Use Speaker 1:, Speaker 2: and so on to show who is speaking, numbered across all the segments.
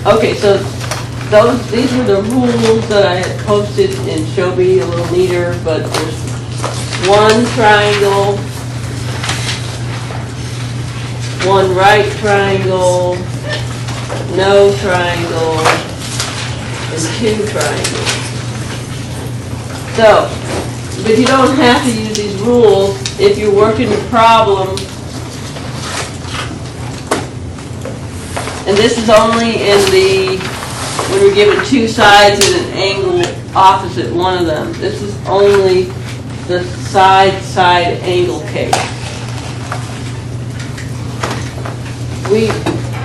Speaker 1: Okay, so these were the rules that I had posted in Shobi, a little neater, but there's one triangle, one right triangle, no triangle, and two triangles. So, but you don't have to use these rules if you're working the problem. And this is only in the, when we're given two sides and an angle opposite one of them. This is only the side angle case.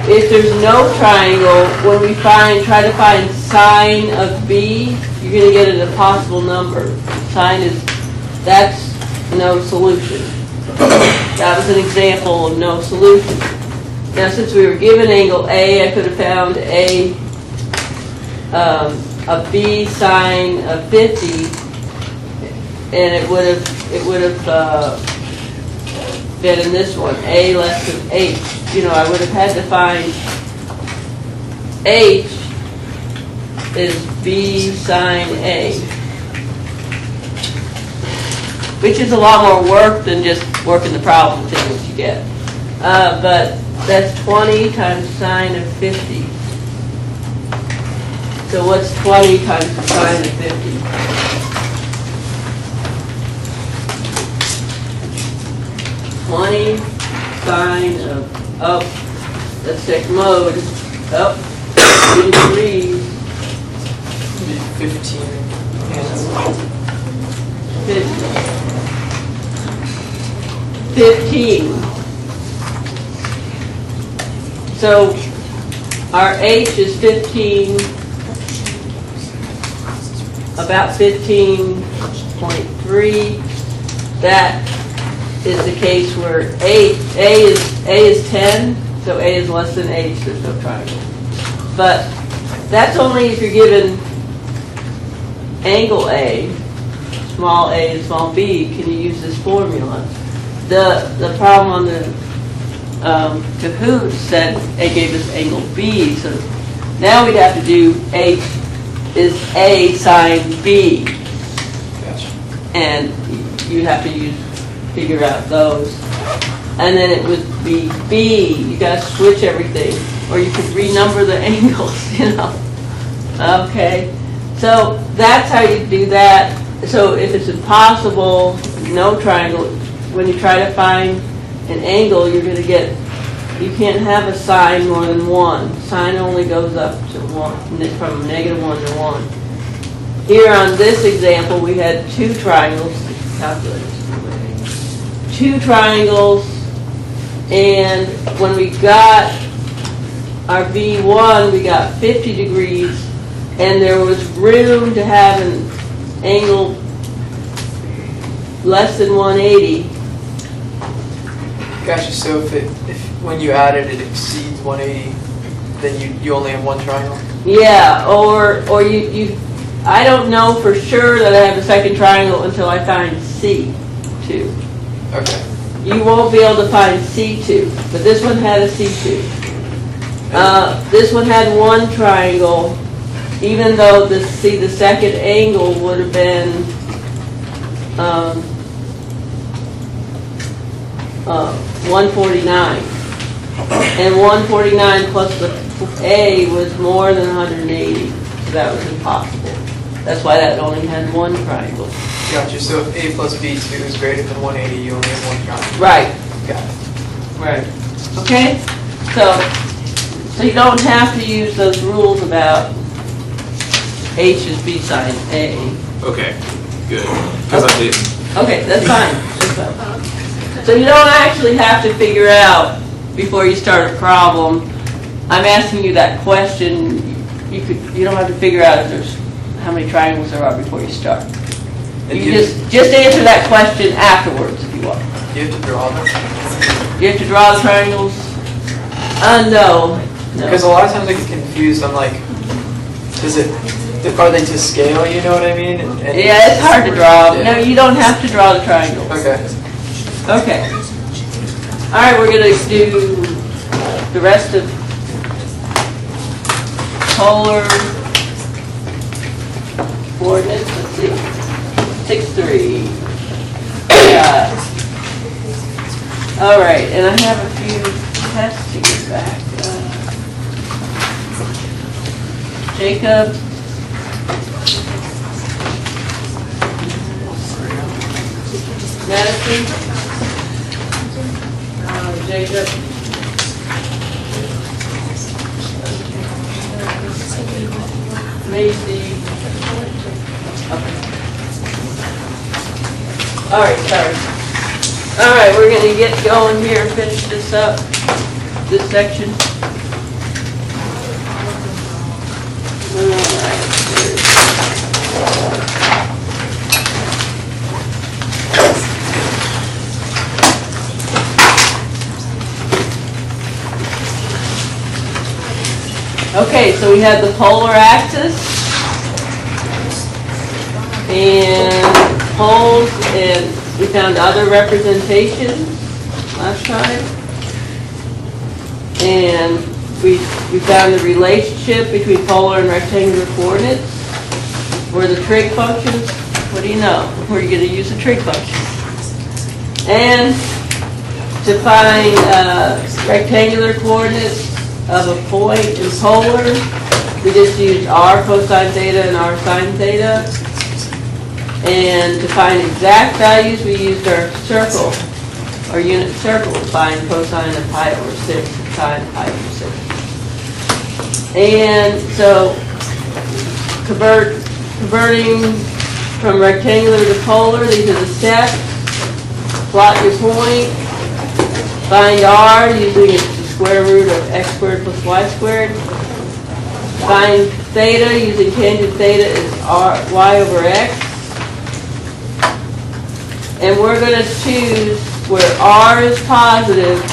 Speaker 1: If there's no triangle, when we try to find sine of B, you're going to get an impossible number. Sine that's no solution. That was an example of no solution. Now, since we were given angle A, I could have found a B sine of 50, and it would have been in this one, A less than H. You know, I would have had to find H is B sine A, which is a lot more work than just working the problem and seeing what you get. But that's 20 times sine of 50. So what's 20 times the sine of 50? Sine of, let's take mode, up, 3 degrees.
Speaker 2: 15.
Speaker 1: 15. So our H is 15, about 15.3. That is the case where A is 10, so A is less than H, there's no triangle. But that's only if you're given angle A, small a and small b, can you use this formula? The problem on the Kahoot said it gave us angle B, so now we'd have to do H is A sine B.
Speaker 2: Gotcha.
Speaker 1: And you'd have to figure out those. And then it would be B, you gotta switch everything. Or you could renumber the angles, you know. Okay, so that's how you do that. So if it's impossible, no triangle, when you try to find an angle, you're going to get, you can't have a sine more than 1. Sine only goes up to 1, from -1 to 1. Here on this example, we had two triangles. Calculate this. Two triangles, and when we got our V1, we got 50 degrees, and there was room to have an angle less than 180.
Speaker 2: Gotcha. So if when you add it exceeds 180, then you only have one triangle.
Speaker 1: Yeah, or you I don't know for sure that I have a second triangle until I find C2.
Speaker 2: Okay.
Speaker 1: You won't be able to find C2, but this one had a C2. This one had one triangle, even though the second angle would have been 149, and 149 plus the A was more than 180, so that was impossible. That's why that only had one triangle.
Speaker 2: Gotcha. So if A plus B2 is greater than 180, you only have one triangle.
Speaker 1: Right.
Speaker 2: Got it.
Speaker 1: Right. Okay? So you don't have to use those rules about H is B sine A.
Speaker 3: Okay, good. Because I didn't.
Speaker 1: Okay, that's fine. That's fine. So you don't actually have to figure out before you start a problem. I'm asking you that question. You don't have to figure out if there's how many triangles there are before you start. You just answer that question afterwards if you want.
Speaker 2: You have to draw them.
Speaker 1: You have to draw the triangles? No.
Speaker 2: Because a lot of times I get confused. I'm like, are they to scale? You know what I mean? And
Speaker 1: Yeah, it's hard to draw.
Speaker 2: Yeah.
Speaker 1: No, you don't have to draw the triangles.
Speaker 2: Okay.
Speaker 1: Okay. All right, we're going to do the rest of polar coordinates, let's see, 6-3. Yeah. All right, and I have a few tests to get back. Jacob. Madison. Jacob. Macy. Okay. All right, sorry. All right, we're going to get going here and finish this up, this section. All right. Okay, so we have the polar axis and poles, and we found other representations last time. And we found the relationship between polar and rectangular coordinates. For the trig functions, what do you know? Where are you going to use the trig function? And to find rectangular coordinates of a point in polar, we just used r cosine theta and r sine theta. And to find exact values, we used our circle, our unit circle, to find cosine of pi over 6 and sine of pi over 6. And so converting from rectangular to polar, these are the steps. Plot your point. Find r using the square root of x squared plus y squared. Find theta using tangent theta is y over x. And we're going to choose where r is positive.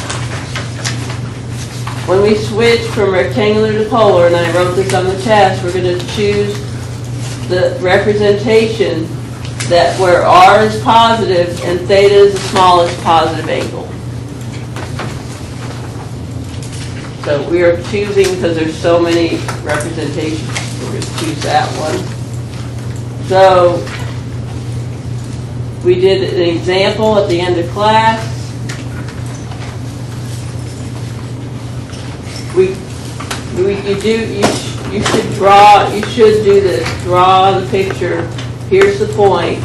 Speaker 1: When we switch from rectangular to polar, and I wrote this on the test, we're going to choose the representation that where r is positive and theta is the smallest positive angle. So we are choosing, because there's so many representations, we're going to choose that one. So we did an example at the end of class. You should do this. Draw the picture. Here's the point.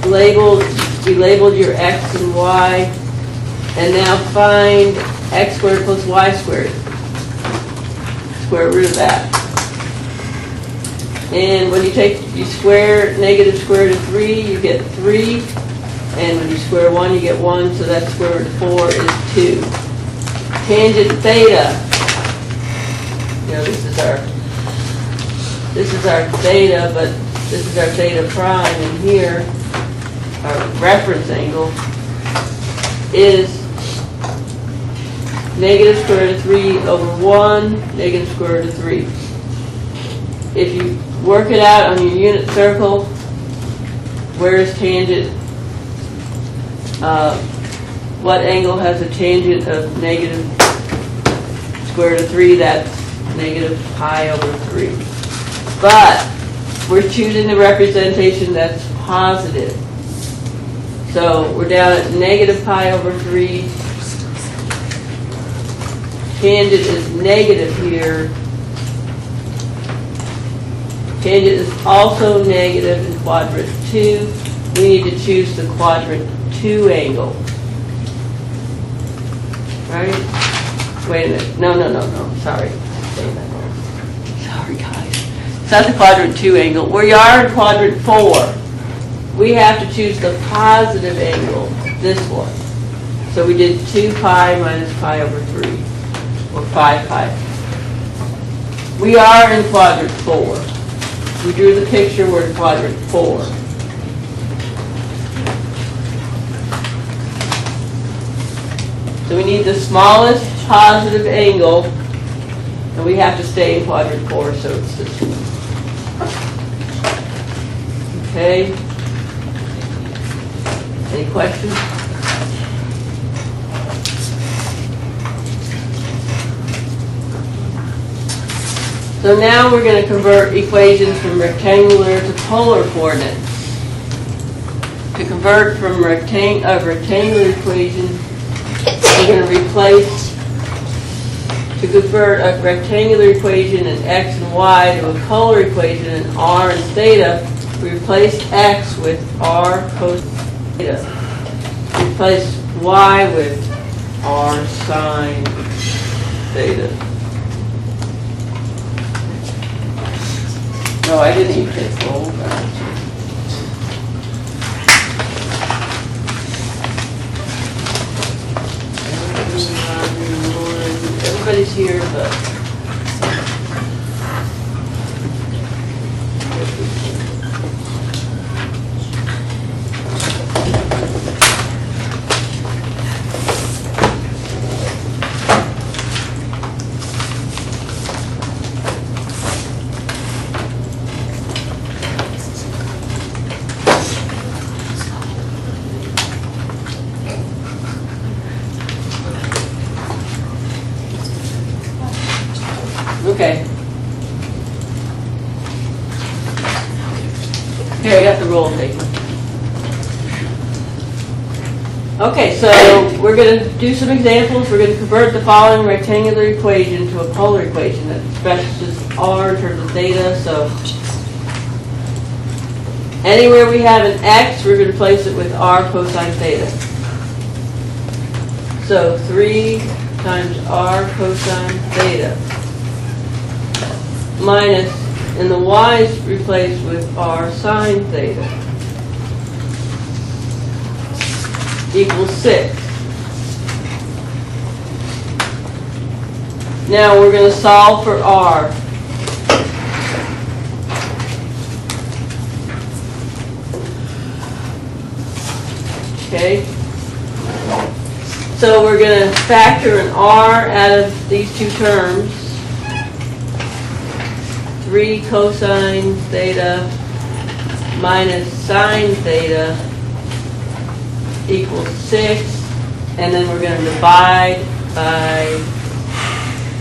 Speaker 1: We labeled your x and y, and now find x squared plus y squared. Square root of that. And when you square negative square root of 3, you get 3. And when you square 1, you get 1. So that square root of 4 is 2. Tangent theta. This is our theta, but this is our theta prime. And here, our reference angle is negative square root of 3 over 1, negative square root of 3. If you work it out on your unit circle, where is tangent? What angle has a tangent of negative square root of 3? That's negative pi over 3. But we're choosing the representation that's positive. So we're down at negative pi over 3. Tangent is negative here. Tangent is also negative in quadrant 2. We need to choose the quadrant 2 angle. Right? Wait a minute. No. Sorry. Sorry, guys. It's not the quadrant 2 angle. We are in quadrant 4. We have to choose the positive angle, this one. So we did 2 pi minus pi over 3, or 5 pi. We are in quadrant 4. We drew the picture, we're in quadrant 4. So we need the smallest positive angle, and we have to stay in quadrant 4, so it's this one. Okay? Any questions? So now we're going to convert equations from rectangular to polar coordinates. To convert from a rectangular equation, we're going to replace, to convert a rectangular equation in x and y to a polar equation in r and theta, we replace x with r cos theta. Replace y with r sine theta. No, I didn't even hit gold. Everybody's here, but okay. Here, I got the roll taken. Okay, so we're going to do some examples. We're going to convert the following rectangular equation to a polar equation that expresses r in terms of theta. So anywhere we have an x, we're going to replace it with r cosine theta. So 3 times r cosine theta minus, and the y is replaced with r sine theta, equals 6. Now we're going to solve for r. Okay? So we're going to factor an r out of these two terms. 3 cosine theta minus sine theta equals 6, and then we're going to divide by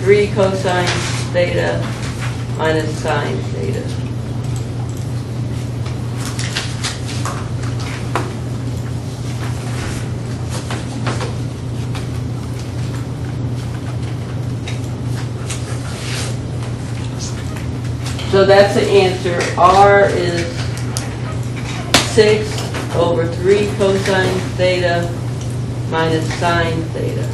Speaker 1: 3 cosine theta minus sine theta. So that's the answer. R is 6 over 3 cosine theta minus sine theta.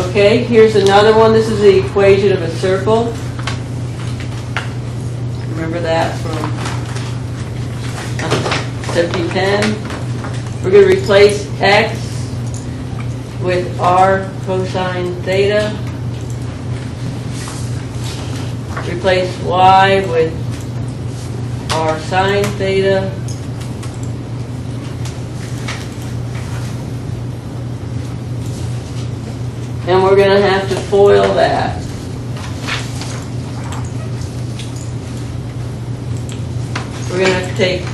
Speaker 1: Okay, here's another one. This is the equation of a circle. Remember that from 1710? We're going to replace x with r cosine theta. Replace y with r sine theta. And we're going to have to FOIL that. We're going to have to take,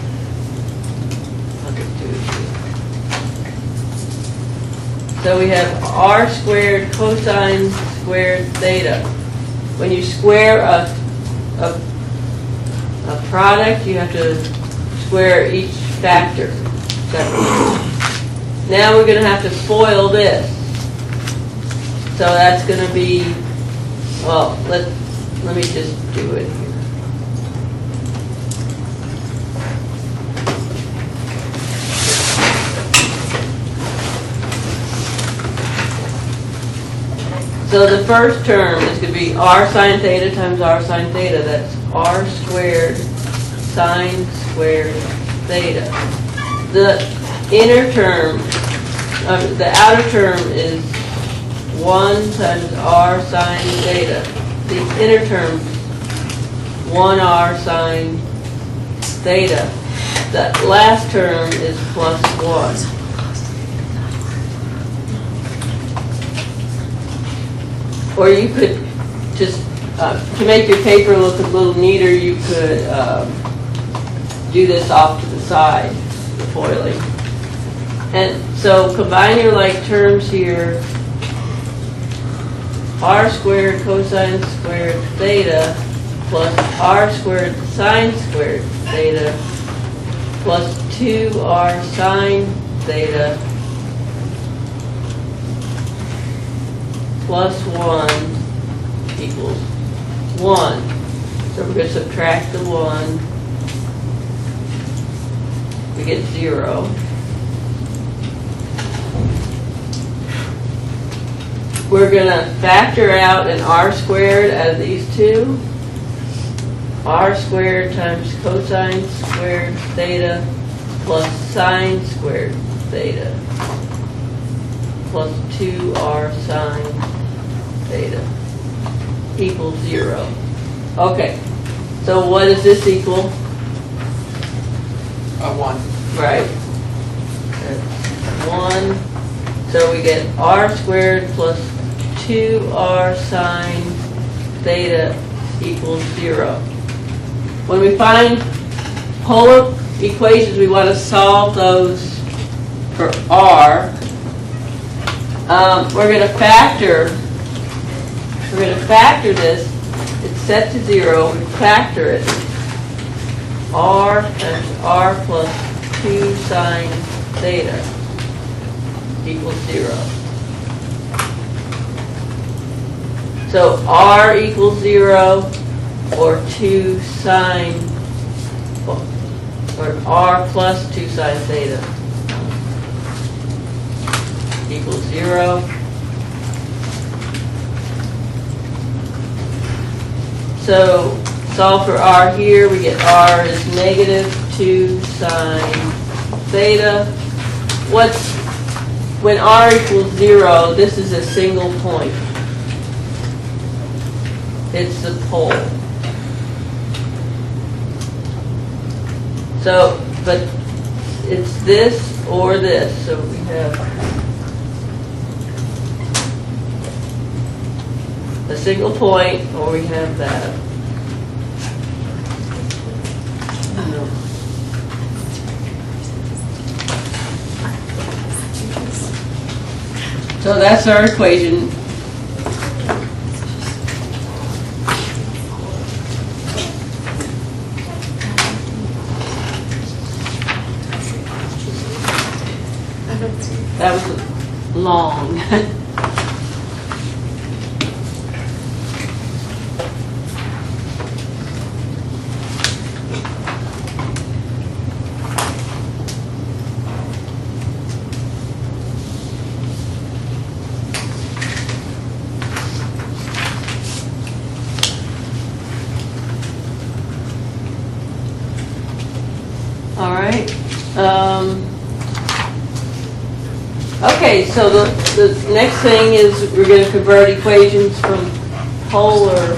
Speaker 1: so we have r squared cosine squared theta. When you square a product, you have to square each factor separately. Now we're going to have to FOIL this. So that's going to be, well, let me just do it here. So the first term is going to be r sine theta times r sine theta. That's r squared sine squared theta. The inner term, the outer term is 1 times r sine theta. The inner term, 1r sine theta. The last term is plus 1. Or you could just, to make your paper look a little neater, you could do this off to the side, the foiling. And so combine your like terms here. R squared cosine squared theta plus R squared sine squared theta plus 2R sine theta plus 1 equals 1. So we're going to subtract the 1. We get 0. We're going to factor out an R squared out of these two. R squared times cosine squared theta plus sine squared theta plus 2R sine theta equals 0. Okay, so what does this equal?
Speaker 2: 1.
Speaker 1: Right. That's 1. So we get R squared plus 2R sine theta equals 0. When we find polar equations, we want to solve those for R. We're going to factor this. It's set to 0. We factor it. R times R plus 2 sine theta equals 0. So R equals 0 or 2 sine, or R plus 2 sine theta equals 0. So solve for R here. We get R is negative 2 sine theta. When R equals 0, this is a single point. It's the pole. So, but it's this or this. So we have a single point, or we have that. So that's our equation. That was long. All right. Okay, so the next thing is we're going to convert equations from polar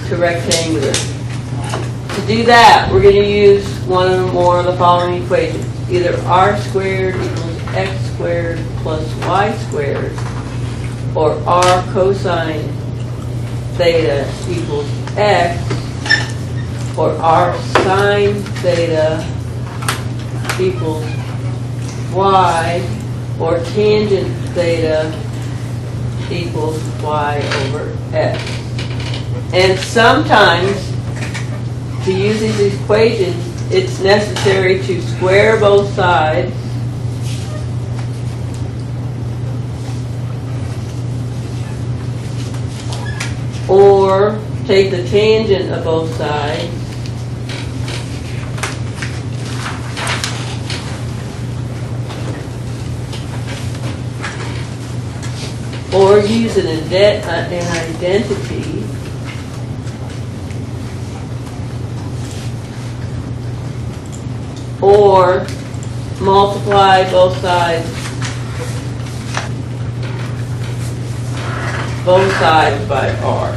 Speaker 1: to rectangular. To do that, we're going to use one or more of the following equations. Either R squared equals X squared plus Y squared, or R cosine theta equals X, or R sine theta equals Y, or tangent theta equals Y over X. And sometimes, to use these equations, it's necessary to square both sides or take the tangent of both sides or use an identity or multiply both sides by R.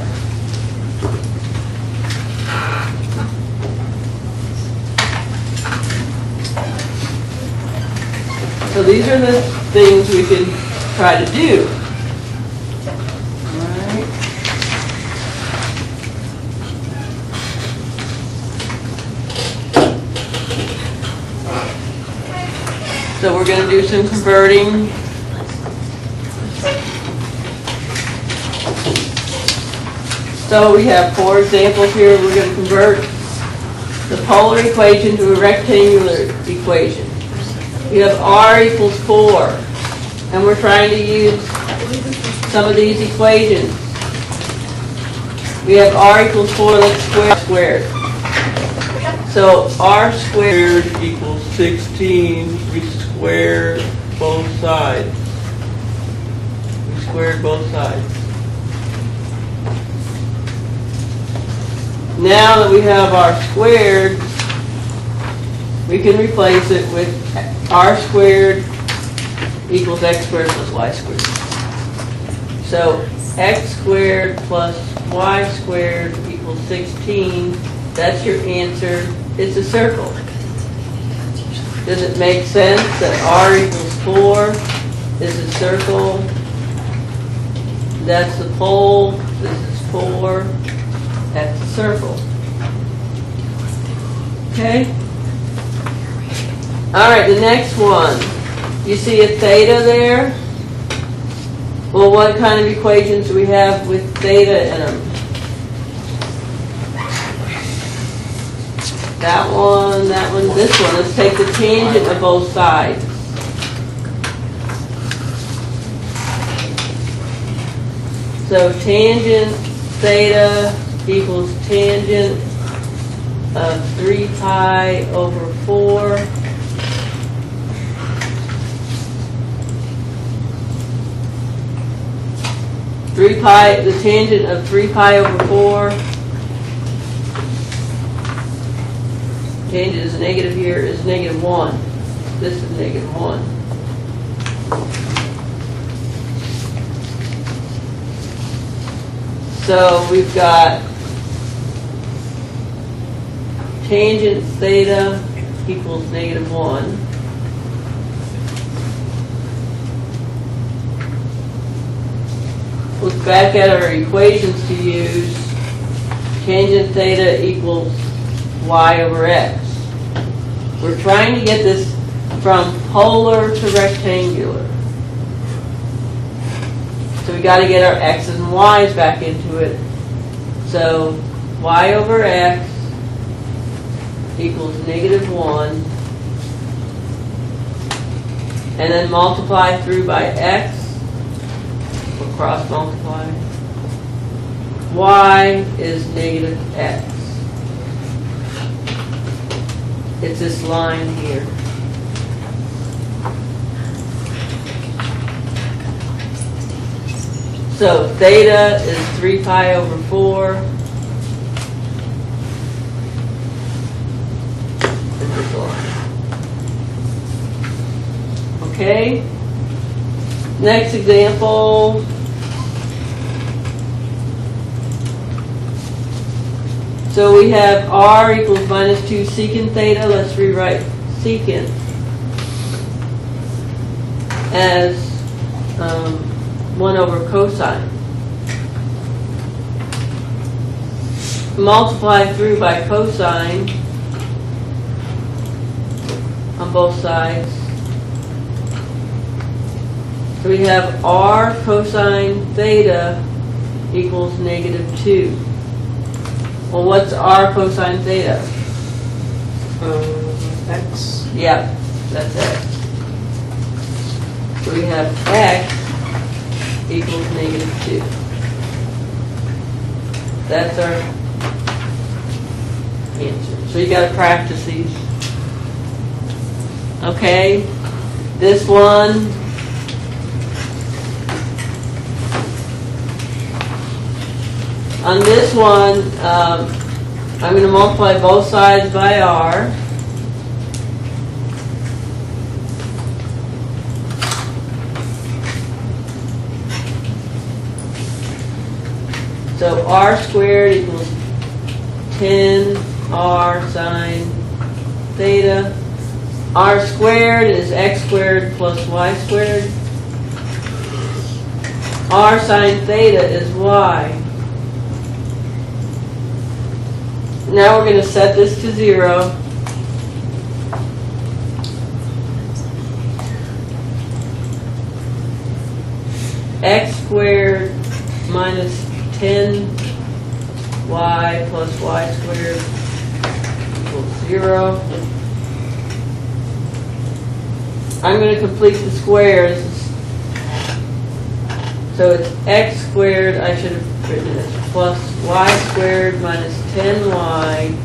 Speaker 1: So these are the things we can try to do. So we're going to do some converting. So we have 4 examples here. We're going to convert the polar equation to a rectangular equation. We have r equals 4, and we're trying to use some of these equations. We have r equals 4, let's square squared. So r squared equals 16. We squared both sides. We squared both sides. Now that we have r squared, we can replace it with r squared equals x squared plus y squared. So x squared plus y squared equals 16. That's your answer. It's a circle. Does it make sense that r equals 4 is a circle? That's the pole. This is 4. That's a circle. Okay? All right, the next one. You see a theta there? Well, what kind of equations do we have with theta in them? That one, this one. Let's take the tangent of both sides. So tangent theta equals tangent of 3 pi over 4. The tangent of 3 pi over 4. Tangent is negative here, is negative 1. This is negative 1. So we've got tangent theta equals negative 1. Look back at our equations to use. Tangent theta equals y over x. We're trying to get this from polar to rectangular. So we got to get our x's and y's back into it. So y over x equals negative 1. And then multiply through by x. We'll cross multiply. Y is negative x. It's this line here. So theta is 3 pi over 4. It's this line. Okay. Next example. So we have r equals minus 2 secant theta. Let's rewrite secant as 1 over cosine. Multiply through by cosine on both sides. So we have r cosine theta equals negative 2. Well, what's r cosine theta?
Speaker 2: X.
Speaker 1: Yep, that's x. So we have x equals negative 2. That's our answer. So you got to practice these. Okay, this one. On this one, I'm going to multiply both sides by r. So r squared equals 10 r sine theta. R squared is x squared plus y squared. R sine theta is y. Now we're going to set this to 0. x squared minus 10y plus y squared equals 0. I'm going to complete the squares. So it's x squared, I should have written it, plus y squared minus 10y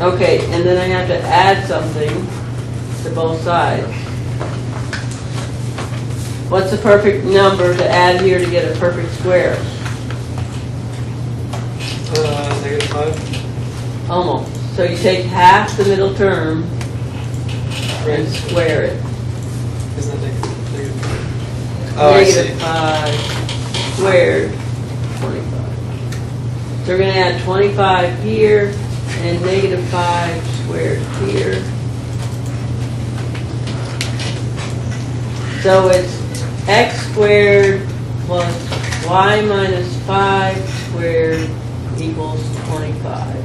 Speaker 1: okay, and then I have to add something to both sides. What's the perfect number to add here to get a perfect square?
Speaker 2: -5.
Speaker 1: Almost. So you take half the middle term and square it.
Speaker 2: Isn't that negative? Oh, I see.
Speaker 1: -5 squared, 25. So we're going to add 25 here and -5 squared here. So it's x squared plus y minus 5 squared equals 25.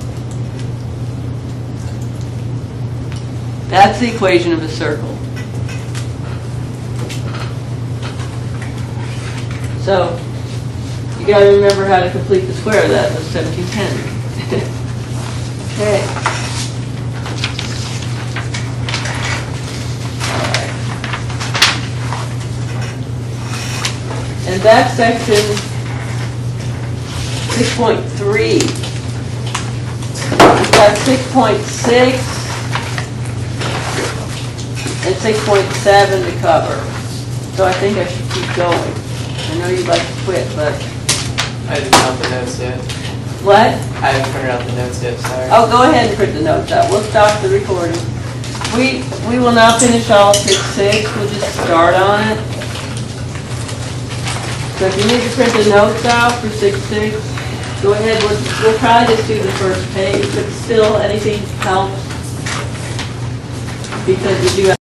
Speaker 1: That's the equation of a circle. So, you got to remember how to complete the square of that with 1710. Okay. And that's section 6.3. We've got 6.6 and 6.7 to cover. So I think I should keep going. I know you'd like to quit, but...
Speaker 2: I didn't count the notes yet.
Speaker 1: What?
Speaker 2: I haven't printed out the notes yet, sorry.
Speaker 1: Oh, go ahead and print the notes out. We'll stop the recording. We will not finish all 6.6. We'll just start on it. So if you need to print the notes out for 6.6, go ahead. We'll probably just do the first page, but still anything helps because we do have